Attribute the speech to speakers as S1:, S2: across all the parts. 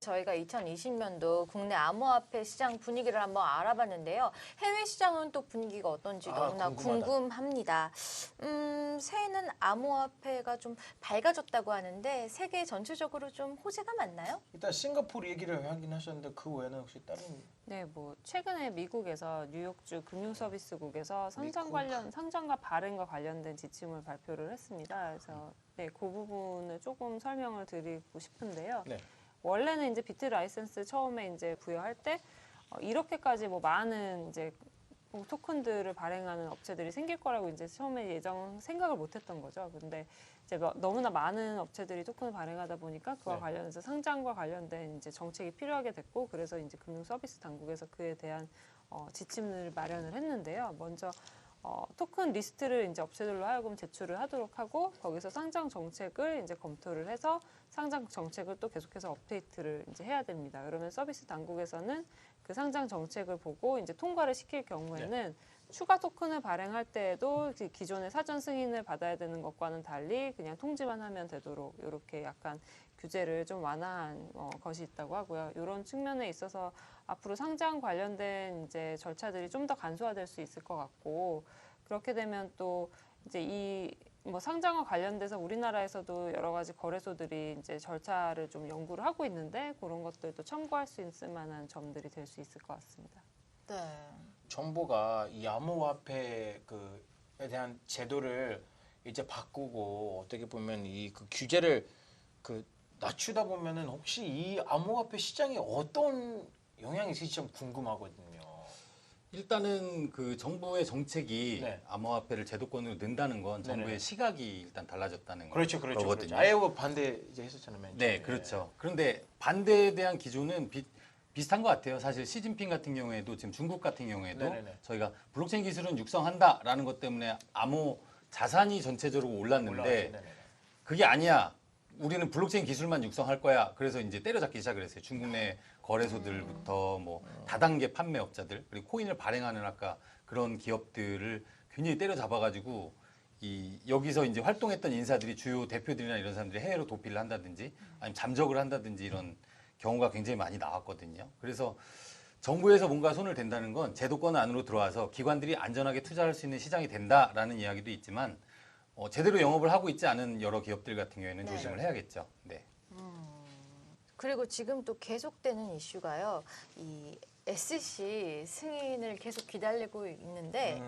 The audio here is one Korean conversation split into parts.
S1: 저희가 2020년도 국내 암호화폐 시장 분위기를 한번 알아봤는데요. 해외 시장은 또 분위기가 어떤지 너무나 궁금합니다. 새해는 암호화폐가 좀 밝아졌다고 하는데 세계 전체적으로 좀 호재가 많나요?
S2: 일단 싱가포르 얘기를 하긴 하셨는데 그 외에는 혹시 다른?
S3: 네, 뭐 최근에 미국에서 뉴욕주 금융서비스국에서 상장과 발행과 관련된 지침을 발표를 했습니다. 그래서 네, 그 부분을 조금 설명을 드리고 싶은데요.
S2: 네.
S3: 원래는 이제 비트 라이센스 처음에 이제 부여할 때 이렇게까지 뭐 많은 이제 토큰들을 발행하는 업체들이 생길 거라고 이제 처음에 생각을 못했던 거죠. 근데 이제 너무나 많은 업체들이 토큰을 발행하다 보니까 그와 관련해서 상장과 관련된 이제 정책이 필요하게 됐고, 그래서 이제 금융 서비스 당국에서 그에 대한 지침을 마련을 했는데요. 먼저 토큰 리스트를 이제 업체들로 하여금 제출을 하도록 하고, 거기서 상장 정책을 이제 검토를 해서 상장 정책을 또 계속해서 업데이트를 이제 해야 됩니다. 그러면 서비스 당국에서는 그 상장 정책을 보고 이제 통과를 시킬 경우에는 추가 토큰을 발행할 때에도 기존의 사전 승인을 받아야 되는 것과는 달리 그냥 통지만 하면 되도록 이렇게 약간 규제를 좀 완화한 것이 있다고 하고요. 이런 측면에 있어서 앞으로 상장 관련된 이제 절차들이 좀 더 간소화될 수 있을 것 같고, 그렇게 되면 또 이제 이 뭐 상장과 관련돼서 우리나라에서도 여러 가지 거래소들이 이제 절차를 좀 연구를 하고 있는데, 그런 것들도 참고할 수 있을 만한 점들이 될 수 있을 것 같습니다.
S1: 네.
S2: 정부가 이 암호화폐에 대한 제도를 이제 바꾸고 어떻게 보면 이 규제를 낮추다 보면은 혹시 이 암호화폐 시장에 어떤 영향이 있을지 좀 궁금하거든요.
S4: 일단은 그 정부의 정책이 암호화폐를 제도권으로 넣는다는 건 정부의 시각이 일단 달라졌다는 거거든요.
S2: 그렇죠. 아예 반대 이제 했었잖아요.
S4: 네, 그렇죠. 그런데 반대에 대한 기조는 비슷한 것 같아요. 사실 시진핑 같은 경우에도 지금 중국 같은 경우에도 저희가 블록체인 기술은 육성한다라는 것 때문에 암호 자산이 전체적으로 올랐는데 그게 아니야. 우리는 블록체인 기술만 육성할 거야. 그래서 이제 때려잡기 시작을 했어요. 중국 내 거래소들부터 뭐 다단계 판매업자들, 그리고 코인을 발행하는 아까 그런 기업들을 굉장히 때려잡아가지고 여기서 이제 활동했던 인사들이 주요 대표들이나 이런 사람들이 해외로 도피를 한다든지 아니면 잠적을 한다든지 이런 경우가 굉장히 많이 나왔거든요. 그래서 정부에서 뭔가 손을 댄다는 건 제도권 안으로 들어와서 기관들이 안전하게 투자할 수 있는 시장이 된다라는 이야기도 있지만 제대로 영업을 하고 있지 않은 여러 기업들 같은 경우에는 조심을 해야겠죠. 네.
S1: 그리고 지금 또 계속되는 이슈가요. 이 SC 승인을 계속 기다리고 있는데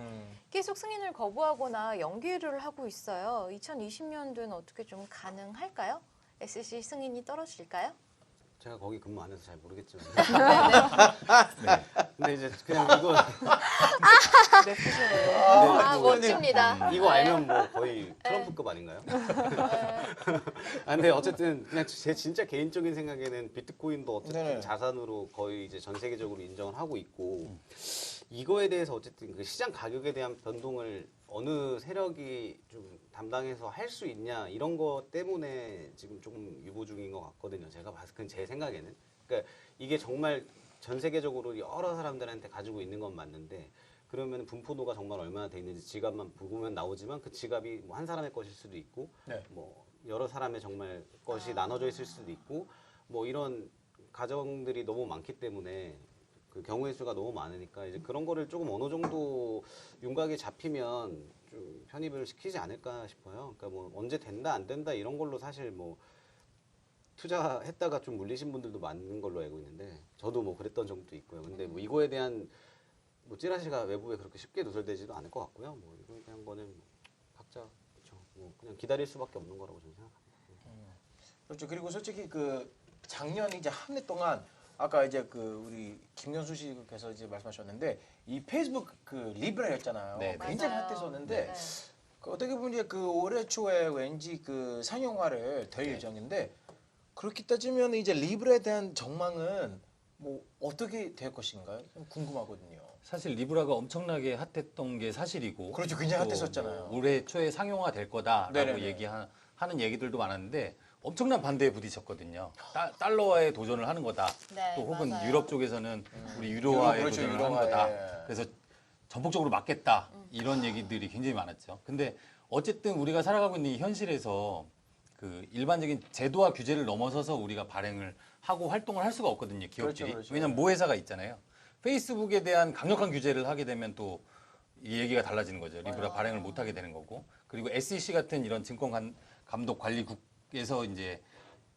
S1: 계속 승인을 거부하거나 연기를 하고 있어요. 2020년도에는 어떻게 좀 가능할까요? SC 승인이 떨어질까요?
S5: 제가 거기 근무 안 해서 잘 모르겠지만. 근데 이제 그냥 이거.
S1: 멋집니다.
S5: 이거 알면 뭐 거의 트럼프급 아닌가요? 근데 어쨌든 그냥 제 진짜 개인적인 생각에는 비트코인도 어쨌든 자산으로 거의 이제 전 세계적으로 인정을 하고 있고, 이거에 대해서 어쨌든 그 시장 가격에 대한 변동을 어느 세력이 좀 담당해서 할 수 있냐 이런 거 때문에 지금 조금 유보 중인 것 같거든요. 제가 봤을 때 제 생각에는. 그러니까 이게 정말 전 세계적으로 여러 사람들한테 가지고 있는 건 맞는데, 그러면 분포도가 정말 얼마나 돼 있는지 지갑만 보면 나오지만 그 지갑이 뭐 한 사람의 것일 수도 있고 뭐 여러 사람의 정말 것이 나눠져 있을 수도 있고, 뭐 이런 가정들이 너무 많기 때문에 그 경우의 수가 너무 많으니까 이제 그런 거를 조금 어느 정도 윤곽이 잡히면 좀 편입을 시키지 않을까 싶어요. 그러니까 뭐 언제 된다 안 된다 이런 걸로 사실 뭐 투자했다가 좀 물리신 분들도 많은 걸로 알고 있는데, 저도 뭐 그랬던 적도 있고요. 근데 뭐 이거에 대한 뭐 찌라시가 외부에 그렇게 쉽게 누설되지도 않을 것 같고요. 뭐 이거에 대한 거는 각자 그렇죠. 뭐 그냥 기다릴 수밖에 없는 거라고 저는 생각합니다.
S2: 그렇죠. 그리고 솔직히 작년 이제 한 해 동안 아까 이제 우리 김경수 씨께서 이제 말씀하셨는데 이 페이스북 리브라였잖아요. 굉장히 핫했었는데 어떻게 보면 이제 올해 초에 왠지 상용화를 될 예정인데, 그렇게 따지면 이제 리브라에 대한 전망은 뭐 어떻게 될 것인가요? 좀 궁금하거든요.
S4: 사실 리브라가 엄청나게 핫했던 게 사실이고,
S2: 그렇죠. 굉장히 핫했었잖아요.
S4: 올해 초에 상용화 될 거다라고 하는 얘기들도 많았는데 엄청난 반대에 부딪혔거든요. 달러화에 도전을 하는 거다. 또 혹은 유럽 쪽에서는 우리 유로화에 도전을 하는 거다. 그래서 전폭적으로 막겠다. 이런 얘기들이 굉장히 많았죠. 근데 어쨌든 우리가 살아가고 있는 이 현실에서 일반적인 제도와 규제를 넘어서서 우리가 발행을 하고 활동을 할 수가 없거든요, 기업들이.
S2: 그렇죠.
S4: 왜냐하면 모회사가 있잖아요. 페이스북에 대한 강력한 규제를 하게 되면 또 이 얘기가 달라지는 거죠. 리브라 발행을 못 하게 되는 거고. 그리고 SEC 같은 이런 증권 감독 관리국에서 이제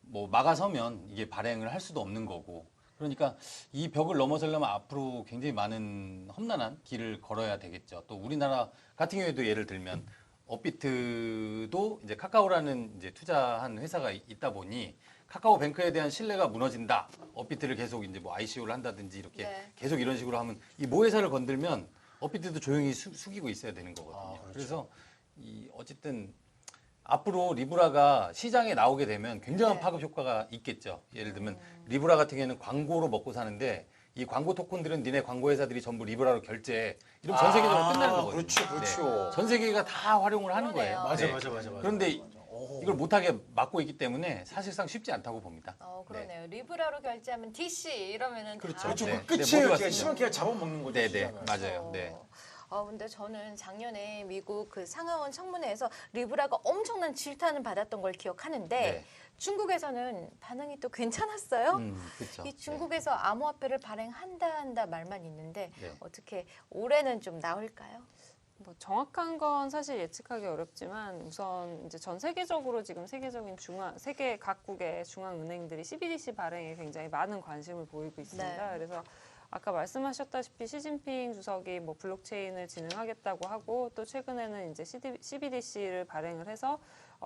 S4: 뭐 막아서면 이게 발행을 할 수도 없는 거고. 그러니까 이 벽을 넘어서려면 앞으로 굉장히 많은 험난한 길을 걸어야 되겠죠. 또 우리나라 같은 경우에도 예를 들면 업비트도 이제 카카오라는 이제 투자한 회사가 있다 보니 카카오뱅크에 대한 신뢰가 무너진다. 업비트를 계속 이제 뭐 ICO를 한다든지 이렇게
S1: 네.
S4: 계속 이런 식으로 하면 이 모회사를 건들면 업비트도 조용히 숙이고 있어야 되는 거거든요.
S2: 그렇죠.
S4: 그래서 이 어쨌든 앞으로 리브라가 시장에 나오게 되면 굉장한
S1: 네.
S4: 파급 효과가 있겠죠. 예를 들면 리브라 같은 경우에는 광고로 먹고 사는데 이 광고 토큰들은 니네 광고 회사들이 전부 리브라로 결제해. 이러면 전 세계적으로 끝나는 거거든요.
S2: 그렇죠.
S4: 전 세계가 다 활용을 하는
S1: 그러네요.
S4: 거예요.
S2: 맞아.
S4: 그런데 이걸 못하게 막고 있기 때문에 사실상 쉽지 않다고 봅니다.
S1: 그러네요. 리브라로 결제하면 DC 이러면은
S4: 그렇죠.
S1: 다
S2: 그렇죠.
S4: 네.
S2: 그 끝이에요.
S4: 네, 모두가
S2: 그냥
S4: 쓰죠.
S2: 심한 그냥 잡아먹는 거죠.
S4: 네,
S2: 시장을.
S4: 맞아요. 네.
S1: 근데 저는 작년에 미국 그 상하원 청문회에서 리브라가 엄청난 질타는 받았던 걸 기억하는데
S4: 네.
S1: 중국에서는 반응이 또 괜찮았어요.
S4: 그렇죠.
S1: 이 중국에서 암호화폐를 발행한다 말만 있는데
S4: 네.
S1: 어떻게 올해는 좀 나올까요?
S3: 뭐 정확한 건 사실 예측하기 어렵지만 우선 이제 전 세계적으로 지금 세계 각국의 중앙은행들이 CBDC 발행에 굉장히 많은 관심을 보이고 있습니다.
S1: 네.
S3: 그래서 아까 말씀하셨다시피 시진핑 주석이 뭐 블록체인을 진흥하겠다고 하고 또 최근에는 이제 CBDC를 발행을 해서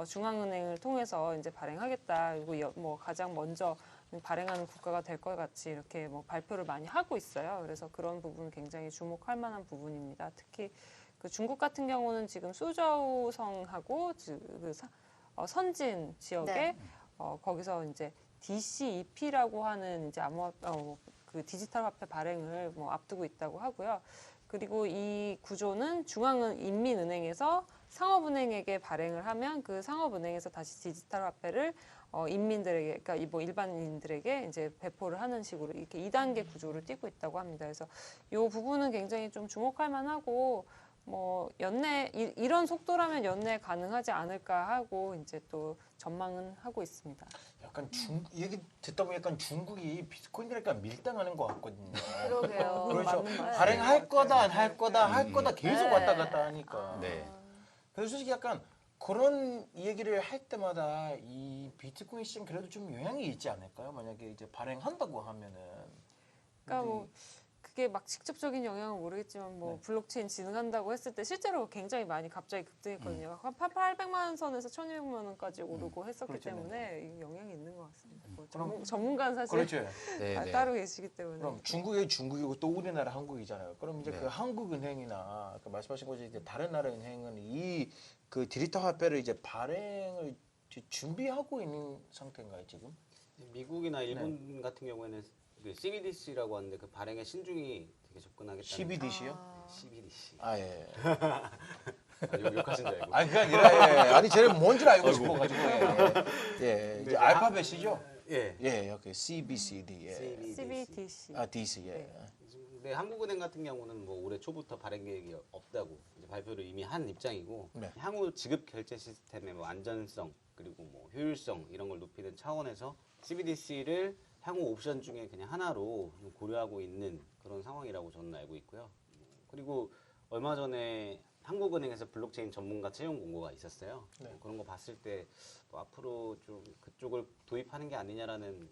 S3: 중앙은행을 통해서 이제 발행하겠다. 그리고 뭐 가장 먼저 발행하는 국가가 될 것 같이 이렇게 뭐 발표를 많이 하고 있어요. 그래서 그런 부분 굉장히 주목할 만한 부분입니다. 특히 그 중국 같은 경우는 지금 수저우성하고 선진 지역에
S1: 네.
S3: 거기서 이제 DCEP라고 하는 이제 그 디지털 화폐 발행을 뭐 앞두고 있다고 하고요. 그리고 이 구조는 중앙인민은행에서 상업은행에게 발행을 하면 그 상업은행에서 다시 디지털 화폐를 인민들에게, 그러니까 뭐 일반인들에게 이제 배포를 하는 식으로 이렇게 2단계 구조를 띠고 있다고 합니다. 그래서 이 부분은 굉장히 좀 주목할 만하고 뭐 이런 속도라면 연내 가능하지 않을까 하고 이제 또 전망은 하고 있습니다.
S2: 약간 얘기 듣다 보니 약간 중국이 비트코인이니까 밀당하는 것 같거든요.
S1: 그러게요.
S2: 그렇죠.
S3: 맞는 말.
S2: 발행할 거다 안 할 거다 할 거다 계속
S1: 네.
S2: 왔다 갔다 하니까.
S4: 네.
S2: 그래서 솔직히 약간 그런 얘기를 할 때마다 이 비트코인 시장 그래도 좀 영향이 있지 않을까요? 만약에 이제 발행한다고 하면은.
S3: 그러니까 뭐 그게 막 직접적인 영향은 모르겠지만 뭐
S2: 네.
S3: 블록체인 진흥한다고 했을 때 실제로 굉장히 많이 갑자기 급등했거든요. 한 800만 원 선에서 1,200만 원까지 오르고 했었기
S2: 그렇죠.
S3: 때문에 이 영향이 있는 것 같습니다. 뭐
S2: 그럼-
S3: 전문가는 사실
S2: 그렇죠.
S4: 네, 네.
S3: 따로 계시기 때문에.
S2: 그럼 중국이 중국이고 또 우리나라 한국이잖아요. 그럼 이제
S4: 네.
S2: 그 한국은행이나 그 말씀하신 것이 이제 다른 나라 은행은 이 그 디지털 화폐를 이제 발행을 준비하고 있는 상태인가요 지금?
S5: 미국이나 일본 같은 경우에는 그 CBDC라고 하는데 그 발행에 신중히 되게 접근하겠다는
S2: CBDC요?
S5: CBDC.
S2: 아 예.
S5: 욕하신 줄 알고.
S2: 아니 그게 아니라 예. 아니 쟤는 뭔줄 알고 싶어가지고 예. 이제 알파벳이죠?
S5: 예.
S2: 예, 이렇게 CBCD. 예.
S3: CBDC.
S2: 아 DC 예.
S5: 근데 한국은행 같은 경우는 뭐 올해 초부터 발행 계획이 없다고 이제 발표를 이미 한 입장이고
S2: 네.
S5: 향후 지급 결제 시스템의 뭐 안전성 그리고 뭐 효율성 이런 걸 높이는 차원에서 CBDC를 향후 옵션 중에 그냥 하나로 고려하고 있는 그런 상황이라고 저는 알고 있고요. 그리고 얼마 전에 한국은행에서 블록체인 전문가 채용 공고가 있었어요.
S2: 네.
S5: 그런 거 봤을 때 또 앞으로 좀 그쪽을 도입하는 게 아니냐라는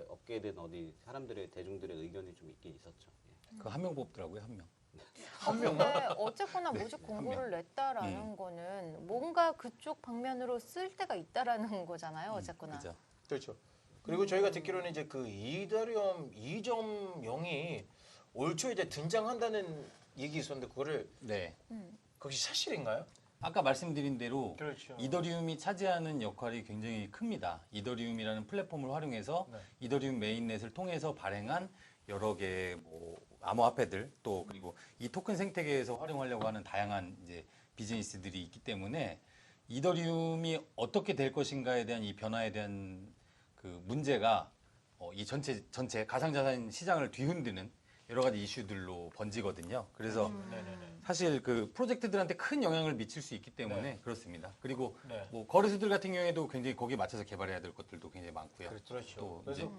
S5: 업계든 어디 사람들의 대중들의 의견이 좀 있긴 있었죠. 예.
S4: 그 한 명 뽑더라고요, 한 명.
S1: 근데 어쨌거나 모집 공고를 냈다라는 거는 뭔가 그쪽 방면으로 쓸 데가 있다라는 거잖아요. 어쨌거나.
S4: 그죠.
S2: 그렇죠. 그리고 저희가 듣기로는 이제 그 이더리움 2.0이 올 초에 이제 등장한다는 얘기 있었는데 그거를
S4: 네.
S2: 그것이 사실인가요?
S4: 아까 말씀드린 대로
S2: 그렇죠.
S4: 이더리움이 차지하는 역할이 굉장히 큽니다. 이더리움이라는 플랫폼을 활용해서
S2: 네.
S4: 이더리움 메인넷을 통해서 발행한 여러 개의 뭐 암호화폐들 또 그리고 이 토큰 생태계에서 활용하려고 하는 다양한 이제 비즈니스들이 있기 때문에 이더리움이 어떻게 될 것인가에 대한 이 변화에 대한 그 문제가 이 전체 가상자산 시장을 뒤흔드는 여러 가지 이슈들로 번지거든요. 그래서
S2: 네네네.
S4: 사실 그 프로젝트들한테 큰 영향을 미칠 수 있기 때문에 그렇습니다. 그리고
S2: 네.
S4: 뭐 거래소들 같은 경우에도 굉장히 거기에 맞춰서 개발해야 될 것들도 굉장히 많고요.
S2: 그렇죠.
S4: 또
S2: 그래서
S4: 이제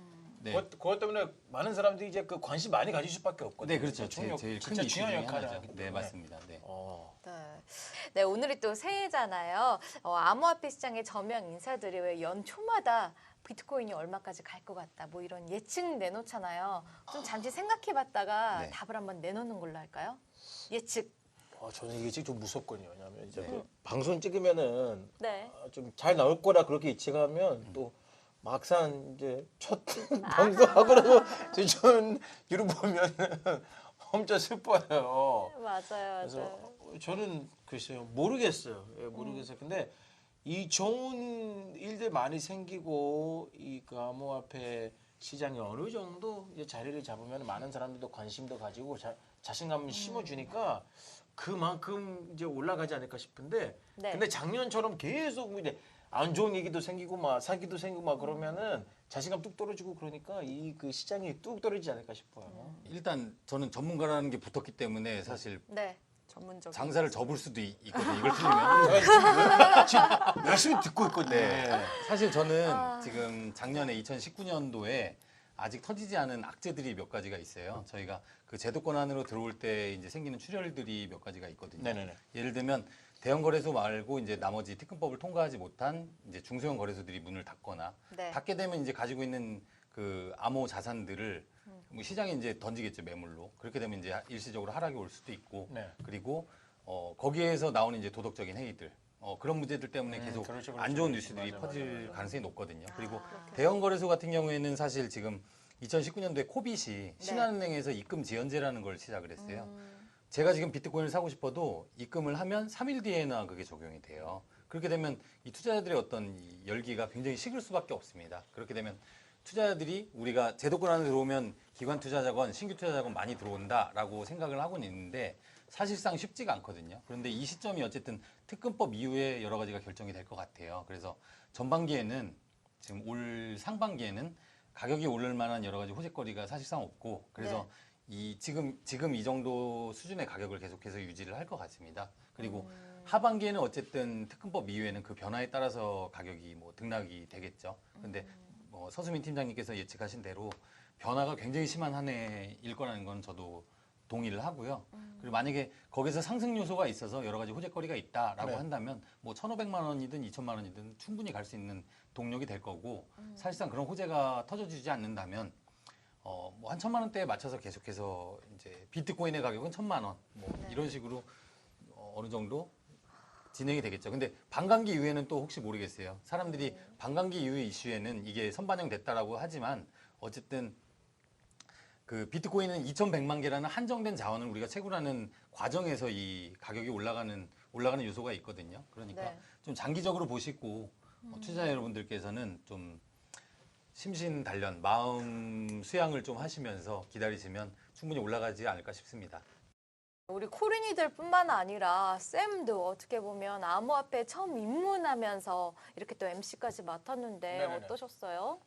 S4: 네.
S2: 그것 때문에 많은 사람들이 이제 그 관심 많이 가질 수밖에 없거든요.
S4: 네, 그렇죠.
S2: 중요,
S4: 제일 큰
S2: 진짜
S4: 이슈
S2: 중요한
S4: 중에
S2: 역할을
S4: 하나죠.
S2: 하기 때문에.
S4: 네, 맞습니다. 네.
S1: 네. 네, 오늘이 또 새해잖아요. 암호화폐 시장의 저명 인사들이 왜 연초마다 비트코인이 얼마까지 갈 것 같다, 뭐 이런 예측 내놓잖아요. 좀 잠시 생각해봤다가
S4: 네.
S1: 답을 한번 내놓는 걸로 할까요? 예측.
S2: 저는 이게 지금 좀 무섭거든요. 왜냐하면 이제 그 방송 찍으면은
S1: 네.
S2: 좀 잘 나올 거라 그렇게 예측하면 또 막상 이제 첫 방송하고 나서 저는 이런 보면은 엄청 슬퍼요.
S1: 맞아요,
S2: 그래서
S1: 맞아요.
S2: 저는 글쎄요 모르겠어요. 예, 모르겠어요. 근데 이 좋은 일들 많이 생기고 이 그 암호화폐 시장이 어느 정도 이제 자리를 잡으면 많은 사람들도 관심도 가지고 자신감을 심어주니까 그만큼 이제 올라가지 않을까 싶은데
S1: 네.
S2: 근데 작년처럼 계속 이제 안 좋은 얘기도 생기고 막 사기도 생기고 막 그러면은 자신감 뚝 떨어지고 그러니까 이 그 시장이 뚝 떨어지지 않을까 싶어요.
S4: 일단 저는 전문가라는 게 붙었기 때문에 사실
S1: 네.
S3: 전문적
S4: 장사를 접을 수도 있거든요. 이걸 틀리면.
S2: 지금 열심히 듣고 있거든요.
S4: 네. 사실 저는 지금 작년에 2019년도에 아직 터지지 않은 악재들이 몇 가지가 있어요. 저희가 그 제도권 안으로 들어올 때 이제 생기는 출혈들이 몇 가지가 있거든요.
S2: 네네네.
S4: 예를 들면 대형 거래소 말고 이제 나머지 특근법을 통과하지 못한 이제 중소형 거래소들이 문을 닫거나
S1: 네.
S4: 닫게 되면 이제 가지고 있는 그 암호 자산들을 뭐 시장에 이제 던지겠죠, 매물로. 그렇게 되면 이제 일시적으로 하락이 올 수도 있고
S2: 네.
S4: 그리고 거기에서 나오는 이제 도덕적인 해이들 그런 문제들 때문에 계속
S2: 그렇죠,
S4: 안 좋은
S2: 그렇죠.
S4: 뉴스들이
S2: 맞아,
S4: 퍼질
S2: 맞아.
S4: 가능성이 높거든요. 그리고
S1: 그렇게.
S4: 대형 거래소 같은 경우에는 사실 지금 2019년도에 코빗이 신한은행에서 입금 지연제라는 걸 시작을 했어요. 제가 지금 비트코인을 사고 싶어도 입금을 하면 3일 뒤에나 그게 적용이 돼요. 그렇게 되면 이 투자자들의 어떤 이 열기가 굉장히 식을 수밖에 없습니다. 그렇게 되면 투자자들이 우리가 제도권 안에 들어오면 기관 투자자건 신규 투자자건 많이 들어온다라고 생각을 하고는 있는데 사실상 쉽지가 않거든요. 그런데 이 시점이 어쨌든 특근법 이후에 여러 가지가 결정이 될 것 같아요. 그래서 전반기에는 지금 올 상반기에는 가격이 오를 만한 여러 가지 호재거리가 사실상 없고 그래서 이 지금 이 정도 수준의 가격을 계속해서 유지를 할 것 같습니다. 그리고 하반기에는 어쨌든 특근법 이후에는 그 변화에 따라서 가격이 뭐 등락이 되겠죠. 근데 서수민 팀장님께서 예측하신 대로 변화가 굉장히 심한 한 해일 거라는 건 저도 동의를 하고요. 그리고 만약에 거기서 상승 요소가 있어서 여러 가지 호재거리가 있다라고
S2: 네.
S4: 한다면 뭐 1,500만 원이든 2,000만 원이든 충분히 갈 수 있는 동력이 될 거고 사실상 그런 호재가 터져주지 않는다면 뭐 한 1,000만 원대에 맞춰서 계속해서 이제 비트코인의 가격은 1,000만 원 뭐 이런 식으로 어느 정도 진행이 되겠죠. 근데 반감기 이후에는 또 혹시 모르겠어요. 사람들이 반감기 이후의 이슈에는 이게 선반영됐다라고 하지만 어쨌든 그 비트코인은 2,100만 개라는 한정된 자원을 우리가 채굴하는 과정에서 이 가격이 올라가는 요소가 있거든요. 그러니까
S1: 네.
S4: 좀 장기적으로 보시고 투자자 여러분들께서는 좀 심신 단련, 마음 수양을 좀 하시면서 기다리시면 충분히 올라가지 않을까 싶습니다.
S1: 우리 코린이들뿐만 아니라 쌤도 어떻게 보면 암호화폐 처음 입문하면서 이렇게 또 MC까지 맡았는데
S2: 네네네.
S1: 어떠셨어요?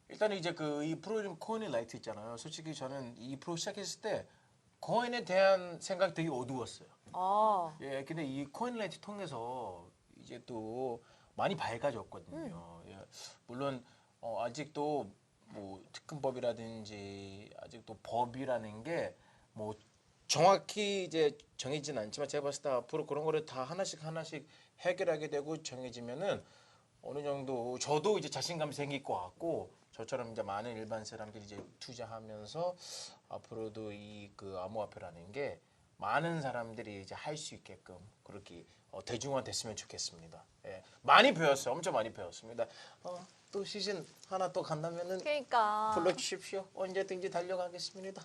S2: 일단 이제 그 이 프로 이름 코인의 라이트 있잖아요. 솔직히 저는 이 프로 시작했을 때 코인에 대한 생각이 되게 어두웠어요.
S1: 아,
S2: 예, 근데 이 코인 라이트 통해서 이제 또 많이 밝아졌거든요. 예, 물론 아직도 뭐 특근법이라든지 아직도 법이라는 게 뭐 정확히 이제 정해지진 않지만 제가 봤을 때 앞으로 그런 거를 다 하나씩 해결하게 되고 정해지면은 어느 정도 저도 이제 자신감이 생길 것 같고 저처럼 이제 많은 일반 사람들이 이제 투자하면서 앞으로도 이 그 암호화폐라는 게 많은 사람들이 이제 할 수 있게끔 그렇게 대중화됐으면 좋겠습니다. 예, 많이 배웠어요. 엄청 많이 배웠습니다. 또 시즌 하나 또 간다면은
S1: 그러니까.
S2: 불러주십시오. 언제든지 달려가겠습니다.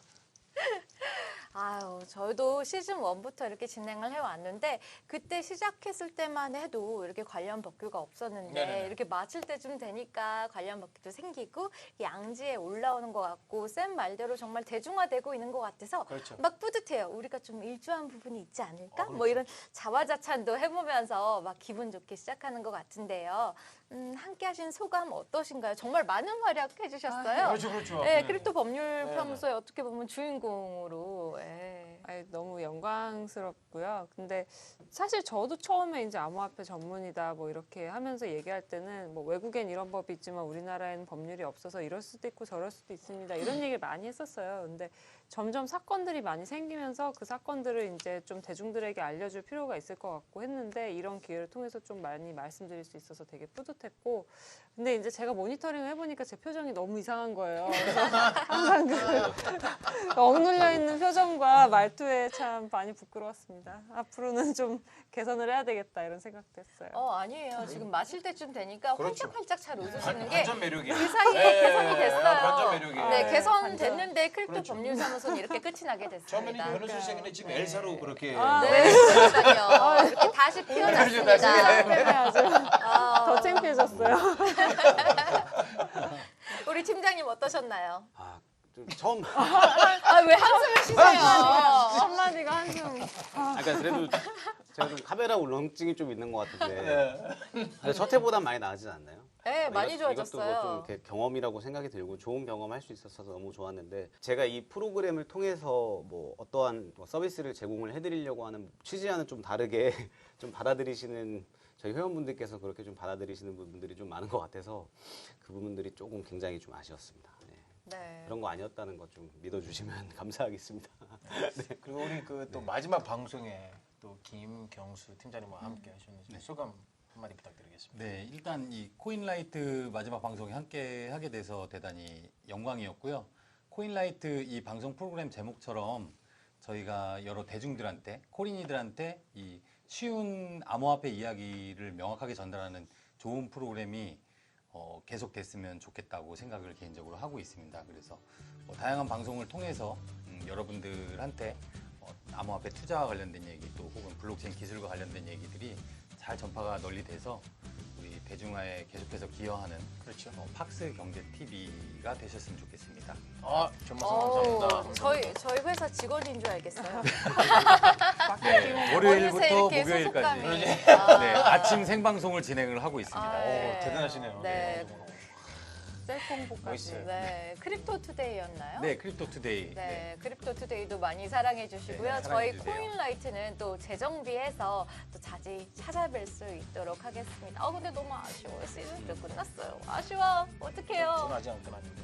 S1: 아유, 저희도 시즌 1부터 이렇게 진행을 해왔는데 그때 시작했을 때만 해도 이렇게 관련 법규가 없었는데
S2: 네네네.
S1: 이렇게 마칠 때쯤 되니까 관련 법규도 생기고 양지에 올라오는 것 같고 쌤 말대로 정말 대중화되고 있는 것 같아서
S2: 그렇죠.
S1: 막 뿌듯해요. 우리가 좀 일조한 부분이 있지 않을까?
S2: 그렇죠.
S1: 뭐 이런 자화자찬도 해보면서 막 기분 좋게 시작하는 것 같은데요. 함께 하신 소감 어떠신가요? 정말 많은 활약 해주셨어요.
S2: 그렇죠.
S1: 네, 크립토 법률 사무소의 어떻게 보면 주인공으로. 예.
S3: 아니, 너무 영광스럽고요. 근데 사실 저도 처음에 이제 암호화폐 전문이다 뭐 이렇게 하면서 얘기할 때는 뭐 외국엔 이런 법이 있지만 우리나라에는 법률이 없어서 이럴 수도 있고 저럴 수도 있습니다. 이런 얘기를 많이 했었어요. 근데 점점 사건들이 많이 생기면서 그 사건들을 이제 좀 대중들에게 알려줄 필요가 있을 것 같고 했는데 이런 기회를 통해서 좀 많이 말씀드릴 수 있어서 되게 뿌듯했고 근데 이제 제가 모니터링을 해보니까 제 표정이 너무 이상한 거예요. 그래서 항상 그 억눌려 있는 표정과 말투에 참 많이 부끄러웠습니다. 앞으로는 좀 개선을 해야 되겠다 이런 생각도 했어요.
S1: 아니에요. 지금 마실 때쯤 되니까
S2: 그렇죠.
S1: 활짝활짝 잘 웃으시는 게
S2: 반전 매력이에요.
S1: 그 사이에 개선이 됐어요.
S2: 반전 매력이에요.
S1: 네,
S3: 네,
S1: 개선됐는데 크립토
S2: 그렇죠.
S1: 법률사무소는 이렇게 끝이 나게
S2: 처음에는
S1: 됐습니다.
S2: 변호수 씨는 지금 엘사로 그렇게
S1: 네, 그러니까요. 이렇게 다시 피어났습니다.
S3: 해야죠.
S1: 아,
S3: 더 창피해졌어요.
S1: 우리 팀장님 어떠셨나요?
S5: 좀 처음
S1: 왜 한숨을 쉬세요?
S3: 한마디가 한숨.
S5: 그러니까 그래도 제가 좀 카메라 울렁증이 좀 있는 것 같은데 근데 첫 해보단 많이 나아지지 않나요?
S1: 네, 많이
S5: 이것도
S1: 좋아졌어요.
S5: 뭐 좀 이렇게 경험이라고 생각이 들고 좋은 경험할 수 있어서 너무 좋았는데 제가 이 프로그램을 통해서 뭐 어떠한 뭐 서비스를 제공을 해드리려고 하는 취지와는 좀 다르게 좀 받아들이시는 저희 회원분들께서 그렇게 좀 받아들이시는 부분들이 좀 많은 것 같아서 그 부분들이 조금 굉장히 좀 아쉬웠습니다. 네.
S1: 네.
S5: 그런 거 아니었다는 거 좀 믿어주시면 감사하겠습니다.
S2: 그리고 우리 그 또 마지막 방송에 또 김경수 팀장님과 함께 하셨는데 소감 한마디 부탁드리겠습니다.
S4: 네, 일단 이 코인라이트 마지막 방송에 함께 하게 돼서 대단히 영광이었고요. 코인라이트 이 방송 프로그램 제목처럼 저희가 여러 대중들한테, 코린이들한테 이 쉬운 암호화폐 이야기를 명확하게 전달하는 좋은 프로그램이 계속됐으면 좋겠다고 생각을 개인적으로 하고 있습니다. 그래서 다양한 방송을 통해서 여러분들한테 암호화폐 투자와 관련된 얘기 또 혹은 블록체인 기술과 관련된 얘기들이 잘 전파가 널리 돼서 우리 대중화에 계속해서 기여하는
S2: 그렇죠.
S4: 팍스 경제 TV가 되셨으면 좋겠습니다.
S2: 정말 감사합니다.
S1: 저희 회사 직원인 줄 알겠어요.
S4: 네,
S1: 어느새
S4: 월요일부터
S1: 이렇게
S4: 목요일까지
S1: 소속감이.
S4: 네, 아침 생방송을 진행을 하고 있습니다.
S1: 네.
S2: 대단하시네요.
S1: 네.
S3: 셀폰보까지.
S2: 멋있어요.
S1: 네, 크립토 투데이였나요?
S4: 네, 크립토 투데이.
S1: 네, 크립토 투데이도 많이 사랑해 주시고요.
S4: 네,
S1: 저희
S4: 사랑해 주세요.
S1: 코인라이트는 또 재정비해서 또 자주 찾아뵐 수 있도록 하겠습니다. 근데 너무 아쉬워요. 시즌2 끝났어요. 아쉬워. 어떡해요.
S2: 저는 아직 안 끝났는데.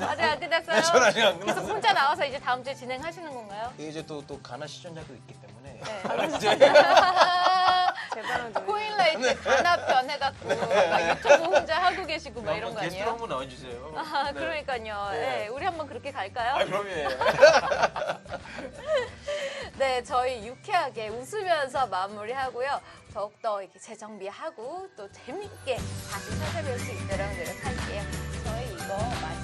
S1: 아직 안 끝났어요?
S2: 저는 아직 안
S1: 계속
S2: 끝났어요.
S1: 혼자 나와서 이제 다음 주에 진행하시는 건가요?
S2: 이제 또 가나 시청자도 있기 때문에.
S3: 제발은 좀
S1: 코인라이트 간합변 해갖고 막 유튜브 혼자 하고 계시고 막 이런 거
S2: 게스트로
S1: 아니에요?
S2: 한번 나와주세요.
S1: 아, 그러니까요.
S2: 네.
S1: 네, 우리 한번 그렇게 갈까요?
S2: 그럼요.
S1: 네, 저희 유쾌하게 웃으면서 마무리하고요. 더욱더 이렇게 재정비하고 또 재밌게 다시 찾아뵐 수 있도록 노력할게요. 저희 이거 마지막